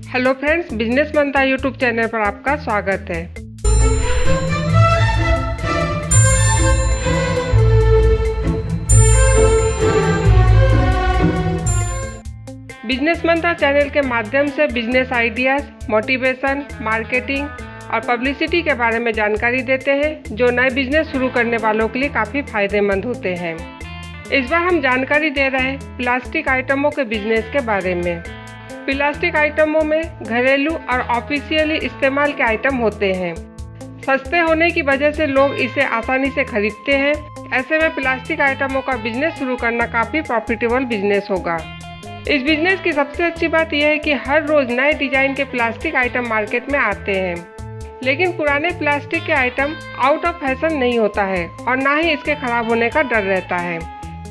Hello friends, business मंत्रा YouTube channel पर आपका स्वागत है। बिजनेस मंत्रा चैनल के माध्यम से बिजनेस आइडियाज, मोटिवेशन, मार्केटिंग और पब्लिसिटी के बारे में जानकारी देते हैं जो नए बिजनेस शुरू करने वालों के लिए काफ़ी फायदेमंद होते हैं। इस बार हम जानकारी दे रहे हैं प्लास्टिक आइटमों के बिजनेस के बारे में। प्लास्टिक आइटमों में घरेलू और ऑफिशियली इस्तेमाल के आइटम होते हैं। सस्ते होने की वजह से लोग इसे आसानी से खरीदते हैं। ऐसे में प्लास्टिक आइटमों का बिजनेस शुरू करना काफ़ी प्रॉफिटेबल बिजनेस होगा। इस बिजनेस की सबसे अच्छी बात यह है कि हर रोज़ नए डिजाइन के प्लास्टिक आइटम मार्केट में आते हैं, लेकिन पुराने प्लास्टिक के आइटम आउट ऑफ फैशन नहीं होता है और ना ही इसके खराब होने का डर रहता है।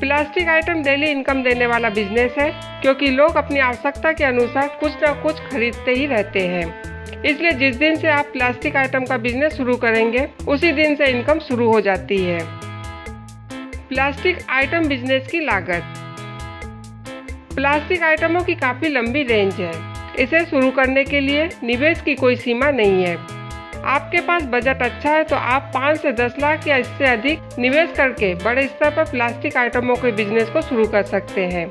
प्लास्टिक आइटम डेली इनकम देने वाला बिजनेस है, क्योंकि लोग अपनी आवश्यकता के अनुसार कुछ ना कुछ खरीदते ही रहते हैं। इसलिए जिस दिन से आप प्लास्टिक आइटम का बिजनेस शुरू करेंगे उसी दिन से इनकम शुरू हो जाती है। प्लास्टिक आइटम बिजनेस की लागत। प्लास्टिक आइटमों की काफ़ी लंबी रेंज है। इसे शुरू करने के लिए निवेश की कोई सीमा नहीं है। आपके पास बजट अच्छा है तो आप 5 से 10 लाख या इससे अधिक निवेश करके बड़े स्तर पर प्लास्टिक आइटमों के बिजनेस को शुरू कर सकते हैं।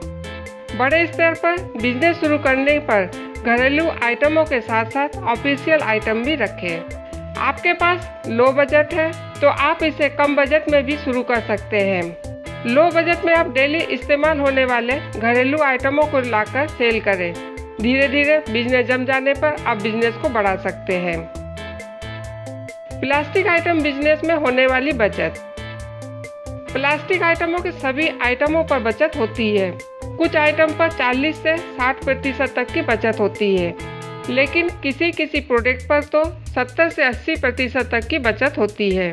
बड़े स्तर पर बिजनेस शुरू करने पर घरेलू आइटमों के साथ साथ ऑफिशियल आइटम भी रखें। आपके पास लो बजट है तो आप इसे कम बजट में भी शुरू कर सकते हैं। लो बजट में आप डेली इस्तेमाल होने वाले घरेलू आइटमों को लाकर सेल करें। धीरे धीरे बिजनेस जम जाने पर आप बिजनेस को बढ़ा सकते हैं। प्लास्टिक आइटम बिजनेस में होने वाली बचत। प्लास्टिक आइटमों के सभी आइटमों पर बचत होती है। कुछ आइटम पर 40 से 60% तक की बचत होती है, लेकिन किसी किसी प्रोडक्ट पर तो 70 से 80% तक की बचत होती है।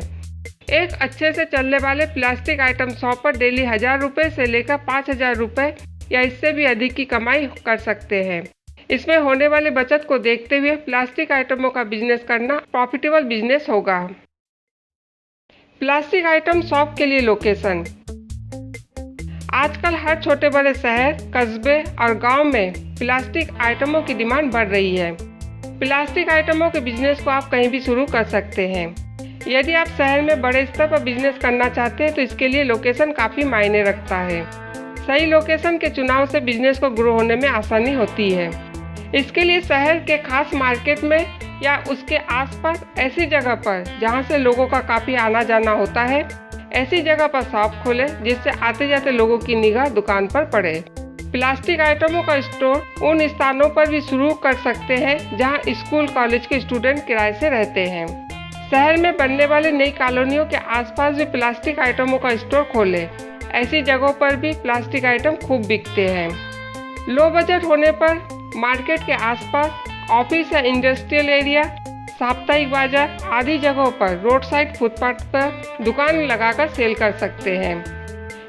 एक अच्छे से चलने वाले प्लास्टिक आइटम शॉप पर डेली 1000 रुपये से लेकर 5000 रुपये या इससे भी अधिक की कमाई कर सकते हैं। इसमें होने वाले बचत को देखते हुए प्लास्टिक आइटमों का बिजनेस करना प्रॉफिटेबल बिजनेस होगा। प्लास्टिक आइटम शॉप के लिए लोकेशन। आजकल हर छोटे बड़े शहर, कस्बे और गांव में प्लास्टिक आइटमों की डिमांड बढ़ रही है। प्लास्टिक आइटमों के बिजनेस को आप कहीं भी शुरू कर सकते हैं। यदि आप शहर में बड़े स्तर पर बिजनेस करना चाहते हैं तो इसके लिए लोकेशन काफ़ी मायने रखता है। सही लोकेशन के चुनाव से बिजनेस को ग्रो होने में आसानी होती है। इसके लिए शहर के खास मार्केट में या उसके आसपास ऐसी जगह पर जहां से लोगों का काफ़ी आना जाना होता है, ऐसी जगह पर शॉप खोलें जिससे आते जाते लोगों की निगाह दुकान पर पड़े। प्लास्टिक आइटमों का स्टोर उन स्थानों पर भी शुरू कर सकते हैं जहां स्कूल कॉलेज के स्टूडेंट किराए से रहते हैं। शहर में बनने वाली नई कॉलोनियों के आसपास भी प्लास्टिक आइटमों का स्टोर खोलें। ऐसी जगहों पर भी प्लास्टिक आइटम खूब बिकते हैं। लो बजट होने पर मार्केट के आसपास ऑफिस या इंडस्ट्रियल एरिया, साप्ताहिक बाजार आदि जगहों पर रोड साइड फुटपाथ पर दुकान लगाकर सेल कर सकते हैं।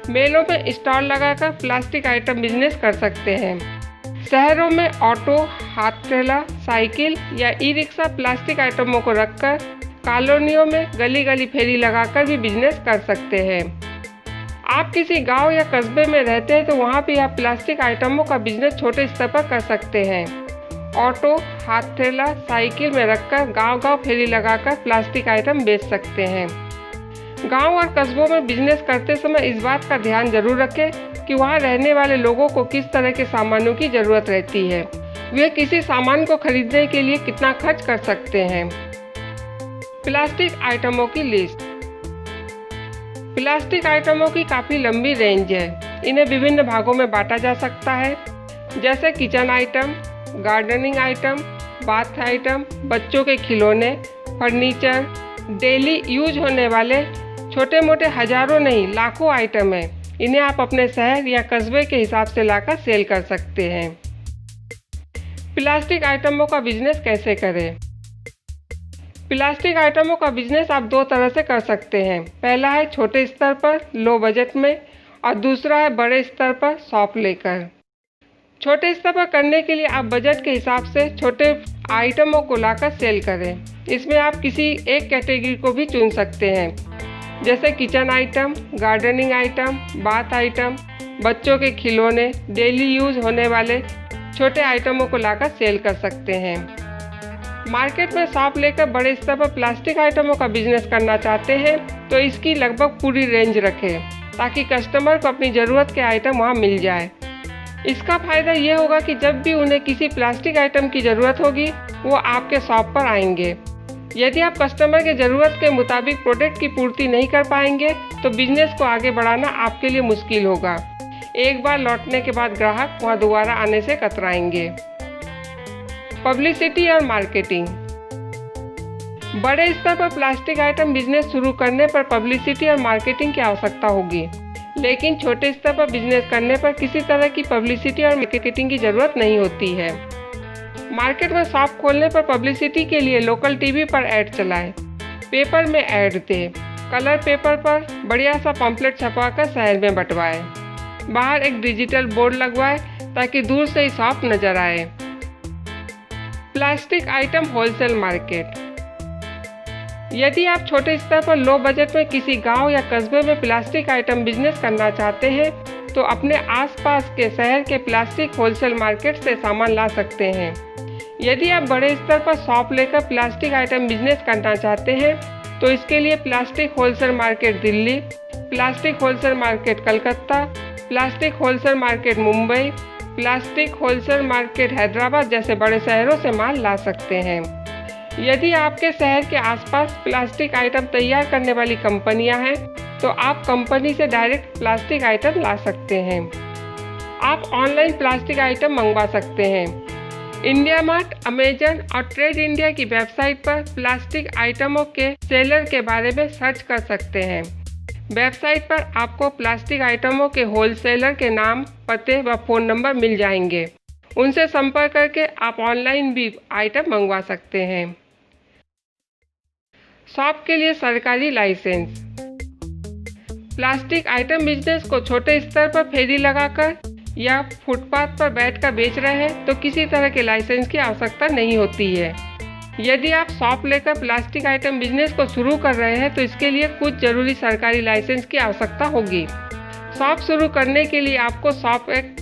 मेलों में स्टॉल लगाकर प्लास्टिक आइटम बिजनेस कर सकते हैं। शहरों में ऑटो, हाथ ठेला, साइकिल या ई रिक्शा प्लास्टिक आइटमों को रखकर कॉलोनियों में गली गली फेरी लगाकर भी बिजनेस कर सकते हैं। आप किसी गांव या कस्बे में रहते हैं तो वहां भी आप प्लास्टिक आइटमों का बिजनेस छोटे स्तर पर कर सकते हैं। ऑटो, हाथ ठेला, साइकिल में रखकर गांव-गांव फेरी लगाकर प्लास्टिक आइटम बेच सकते हैं। गांव और कस्बों में बिजनेस करते समय इस बात का ध्यान जरूर रखें कि वहां रहने वाले लोगों को किस तरह के सामानों की ज़रूरत रहती है, वे किसी सामान को खरीदने के लिए कितना खर्च कर सकते हैं। प्लास्टिक आइटमों की लिस्ट। प्लास्टिक आइटमों की काफ़ी लंबी रेंज है। इन्हें विभिन्न भागों में बांटा जा सकता है, जैसे kitchen item, gardening item, bath item, बच्चों के खिलौने, फर्नीचर। डेली यूज होने वाले छोटे मोटे हजारों नहीं लाखों आइटम हैं। इन्हें आप अपने शहर या कस्बे के हिसाब से लाकर सेल कर सकते हैं। प्लास्टिक आइटमों का बिजनेस कैसे करें? प्लास्टिक आइटमों का बिजनेस आप 2 तरह से कर सकते हैं। पहला है छोटे स्तर पर लो बजट में और दूसरा है बड़े स्तर पर शॉप लेकर। छोटे स्तर पर करने के लिए आप बजट के हिसाब से छोटे आइटमों को लाकर सेल करें। इसमें आप किसी एक कैटेगरी को भी चुन सकते हैं, जैसे kitchen item, gardening item, bath item, बच्चों के खिलौने, डेली यूज होने वाले छोटे आइटमों को लाकर सेल कर सकते हैं। मार्केट में शॉप लेकर बड़े स्तर पर प्लास्टिक आइटमों का बिजनेस करना चाहते हैं तो इसकी लगभग पूरी रेंज रखें ताकि कस्टमर को अपनी ज़रूरत के आइटम वहां मिल जाए। इसका फ़ायदा ये होगा कि जब भी उन्हें किसी प्लास्टिक आइटम की ज़रूरत होगी वो आपके शॉप पर आएंगे। यदि आप कस्टमर के ज़रूरत के मुताबिक प्रोडक्ट की पूर्ति नहीं कर पाएंगे तो बिजनेस को आगे बढ़ाना आपके लिए मुश्किल होगा। एक बार लौटने के बाद ग्राहक वहां दोबारा आने से कतराएंगे। पब्लिसिटी और मार्केटिंग। बड़े स्तर पर प्लास्टिक आइटम बिजनेस शुरू करने पर पब्लिसिटी और मार्केटिंग की आवश्यकता होगी, लेकिन छोटे स्तर पर बिजनेस करने पर किसी तरह की पब्लिसिटी और मार्केटिंग की ज़रूरत नहीं होती है। मार्केट में शॉप खोलने पर पब्लिसिटी के लिए लोकल टीवी पर ऐड चलाएं, पेपर में ऐड दें, कलर पेपर पर बढ़िया सा पम्पलेट छपवाकर शहर में बंटवाएं, बाहर एक डिजिटल बोर्ड लगवाएं ताकि दूर से ही शॉप नजर आए। Plastic item wholesale market. यदि आप छोटे स्तर पर लो बजट में किसी गांव या कस्बे में प्लास्टिक आइटम बिजनेस करना चाहते हैं तो अपने आसपास के शहर के प्लास्टिक होलसेल मार्केट से सामान ला सकते हैं। यदि आप बड़े स्तर पर शॉप लेकर प्लास्टिक आइटम बिजनेस करना चाहते हैं तो इसके लिए plastic wholesale market Delhi, plastic wholesale market Calcutta, plastic wholesale market Mumbai, plastic wholesale market Hyderabad जैसे बड़े शहरों से माल ला सकते हैं। यदि आपके शहर के आसपास प्लास्टिक आइटम तैयार करने वाली कंपनियां हैं तो आप कंपनी से डायरेक्ट प्लास्टिक आइटम ला सकते हैं। आप ऑनलाइन प्लास्टिक आइटम मंगवा सकते हैं। इंडिया मार्ट, अमेजन और ट्रेड इंडिया की वेबसाइट पर प्लास्टिक आइटमों के सेलर के बारे में सर्च कर सकते हैं। वेबसाइट पर आपको प्लास्टिक आइटमों के होलसेलर के नाम, पते व फ़ोन नंबर मिल जाएंगे। उनसे संपर्क करके आप ऑनलाइन भी आइटम मंगवा सकते हैं। शॉप के लिए सरकारी लाइसेंस। प्लास्टिक आइटम बिजनेस को छोटे स्तर पर फेरी लगाकर या फुटपाथ पर बैठकर बेच रहे हैं तो किसी तरह के लाइसेंस की आवश्यकता नहीं होती है। यदि आप शॉप लेकर प्लास्टिक आइटम बिजनेस को शुरू कर रहे हैं तो इसके लिए कुछ जरूरी सरकारी लाइसेंस की आवश्यकता होगी। शॉप शुरू करने के लिए आपको शॉप एक्ट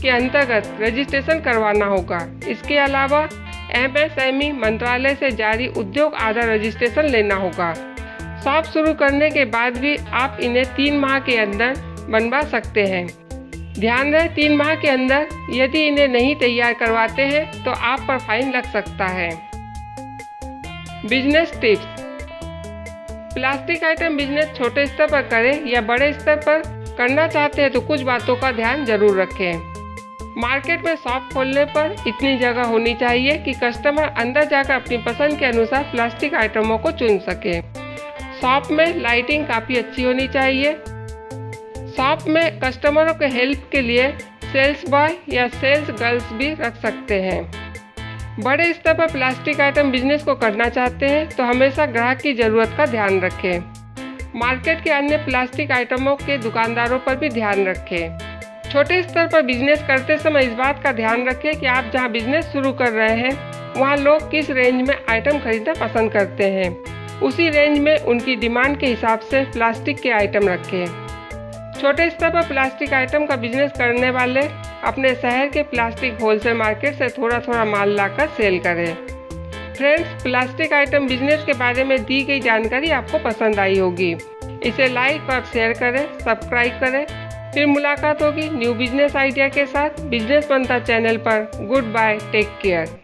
के अंतर्गत रजिस्ट्रेशन करवाना होगा। इसके अलावा MSME मंत्रालय से जारी उद्योग आधार रजिस्ट्रेशन लेना होगा। शॉप शुरू करने के बाद भी आप इन्हें 3 माह के अंदर बनवा सकते हैं। ध्यान रहे 3 माह के अंदर यदि इन्हें नहीं तैयार करवाते हैं तो आप पर फाइन लग सकता है। Business tips. Plastic item business छोटे स्तर पर करें या बड़े स्तर पर करना चाहते हैं तो कुछ बातों का ध्यान जरूर रखें। मार्केट में शॉप खोलने पर इतनी जगह होनी चाहिए कि कस्टमर अंदर जाकर अपनी पसंद के अनुसार प्लास्टिक आइटमों को चुन सके। शॉप में लाइटिंग काफ़ी अच्छी होनी चाहिए। शॉप में कस्टमरों के हेल्प के लिए सेल्स बॉय या सेल्स गर्ल्स भी रख सकते हैं। बड़े स्तर पर प्लास्टिक आइटम बिजनेस को करना चाहते हैं तो हमेशा ग्राहक की ज़रूरत का ध्यान रखें। मार्केट के अन्य प्लास्टिक आइटमों के दुकानदारों पर भी ध्यान रखें। छोटे स्तर पर बिजनेस करते समय इस बात का ध्यान रखें कि आप जहां बिजनेस शुरू कर रहे हैं वहां लोग किस रेंज में आइटम खरीदना पसंद करते हैं। उसी रेंज में उनकी डिमांड के हिसाब से प्लास्टिक के आइटम रखें। छोटे स्तर पर प्लास्टिक आइटम का बिजनेस करने वाले अपने शहर के प्लास्टिक होलसेल मार्केट से थोड़ा थोड़ा माल लाकर सेल करें। फ्रेंड्स, प्लास्टिक आइटम बिजनेस के बारे में दी गई जानकारी आपको पसंद आई होगी। इसे लाइक और शेयर करें, सब्सक्राइब करें। फिर मुलाकात होगी न्यू बिजनेस आइडिया के साथ बिजनेस बनता चैनल पर। Good bye, take care.